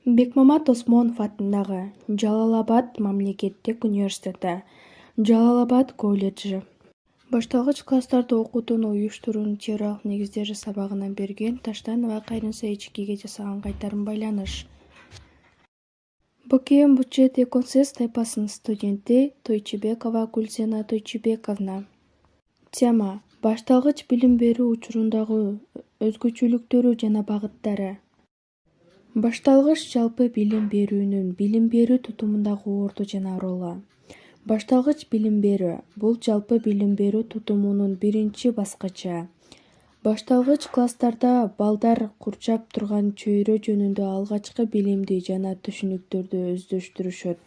Бекмамат Осмонов атындагы Жалал-Абад мамлекеттик университети, Жалал-Абад колледжи. Башталгыч класстарда окутууну уюштуруунун теориялык негиздери сабагынан берген Таштанова Кайрынса Эчекеге жасаган кайтарым байланыш. БКМ бюджет эконсез тайпасынын студенти Тойчубекова Гүлсена Тойчубековна. Тема: башталгыч билим берүү учурундагы өзгөчөлүктөрү жана багыттары. Башталгыч жалпы билим берүүнүн билим берүү тутумундагы орду жана ролу. Башталгыч билим берүү — бул жалпы билим берүү тутумунун биринчи баскычы. Башталгыч класстарда балдар курчап турган чөйрө жөнүндө алгачкы билимди жана түшүнүктөрдү өздөштүрүшөт.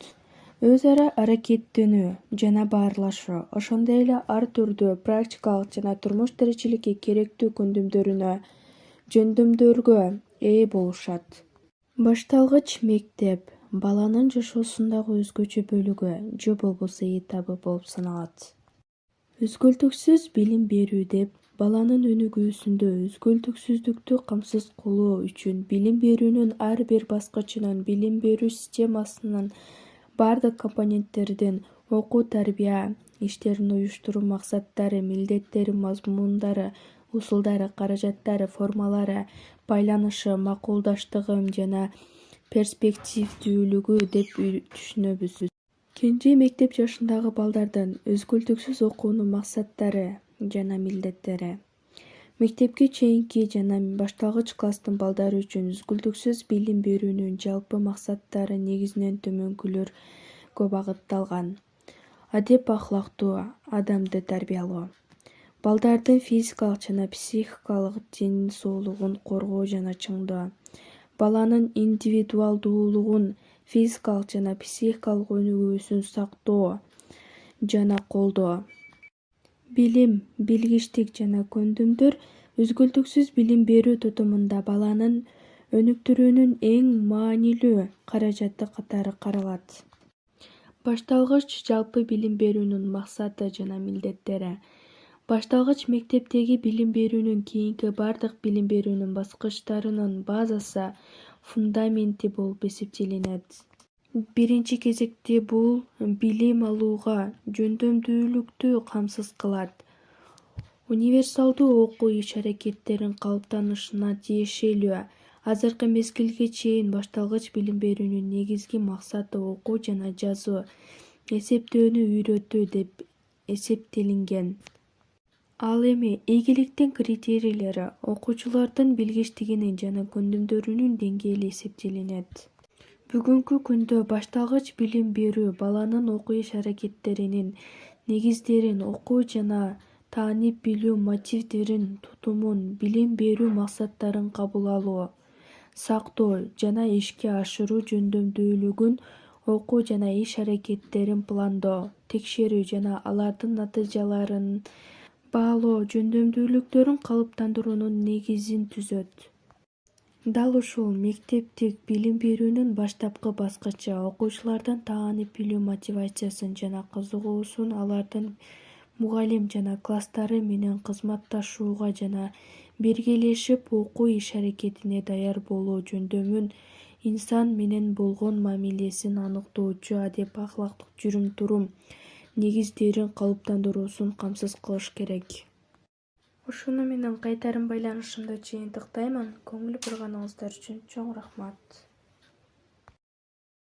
Өз ара аракеттенүү жана баарлашуу, ошондой эле ар түрдүү практикалык жана турмуш тиричиликке керектүү жөндөмдөргө ээ болушат. Башталгыч мектеп баланын жашоосундагы өзгөчө бөлүгү же болбосо этабы болуп саналат. Өзгөлтүксүз билим берүү деп баланын өнүгүүсүндө өзгөлтүксүздүктү камсыз кылуу үчүн билим берүүнүн ар бир баскычынын билим берүү системасынын бардык компоненттеринин окуу тарбия иштерин уюштуруу максаттары, милдеттери, мазмундары, усулдары, каражаттары, формалары, байланышы, макулдаштыгы жана перспективдүүлүгү деп түшүнөбүз. Кенже мектеп жашындагы балдардын өзгөлтүксүз окуунун максаттары жана милдеттери. Мектепке чейинки жана башталгыч класстын балдары үчүн өзгөлтүксүз билим берүүнүн жалпы максаттары негизинен төмөнкүлөргө багытталган: адеп ахлактуу адамды тарбиялоо, балдардын физикалык жана психикалык ден соолугун коргоо жана чыңдоо, баланын индивидуалдуулугун, физикалык жана психикалык өнүгүүсүн сактоо жана колдоо. Билим, билгичтик жана көндүмдөр өзгөлтүксүз билим берүү тутумунда баланын өнүктүрүүнүн эң маанилүү каражаты катары каралат. Башталгыч жалпы билим берүүнүн максаты жана милдеттери. Башталгыч мектептеги билим берүүнүн кийинки бардык билим берүүнүн баскычтарынын базасы, фундаменти болуп эсептелинет. Биринчи кезекте бул билим алууга жөндөмдүүлүктү камсыз кылат. Универсалдуу окуу иш-аракеттеринин калыптанышына тиешелүү. Азыркы мезгилге чейин башталгыч билим берүүнүн негизги максаты окуу жана жазуу, эсептөөнү үйрөтүү деп эсептелинген. Ал эми ийгиликтин критерийлери окуучулардын билгичтигинин жана көндүмдөрүнүн деңгээли эсептелинет. Бүгүнкү күндө башталгыч билим берүү баланын окуу иш-аракеттеринин негиздерин, окуу жана таанып билүү мотивдерин, тутумун, билим берүү максаттарын кабыл алуу, сактоо жана ишке ашыруу жөндөмдүүлүгүн, окуу жана иш-аракеттерин пландоо, текшерүү жана алардын натыйжаларын баалоо жөндөмдүүлүктөрүн калыптандыруунун негизин түзөт. Дал ушул мектептик билим берүүнүн баштапкы баскычы окуучулардын таанып билүү мотивациясын жана кызыгуусун алардын мугалим жана класстары менен кызматташууга жана биргелешип окуу иш-аракетине даяр болуу жөндөмүн, инсан менен болгон мамилесин аныктоочу адеп-ахлактык жүрүм-турум негиздерин калыптандыруусун камсыз кылыш керек. Ушуну менен кайтарым байланышымды жыйынтыктаймын. Көңүл бурганыңыздар үчүн чоң рахмат.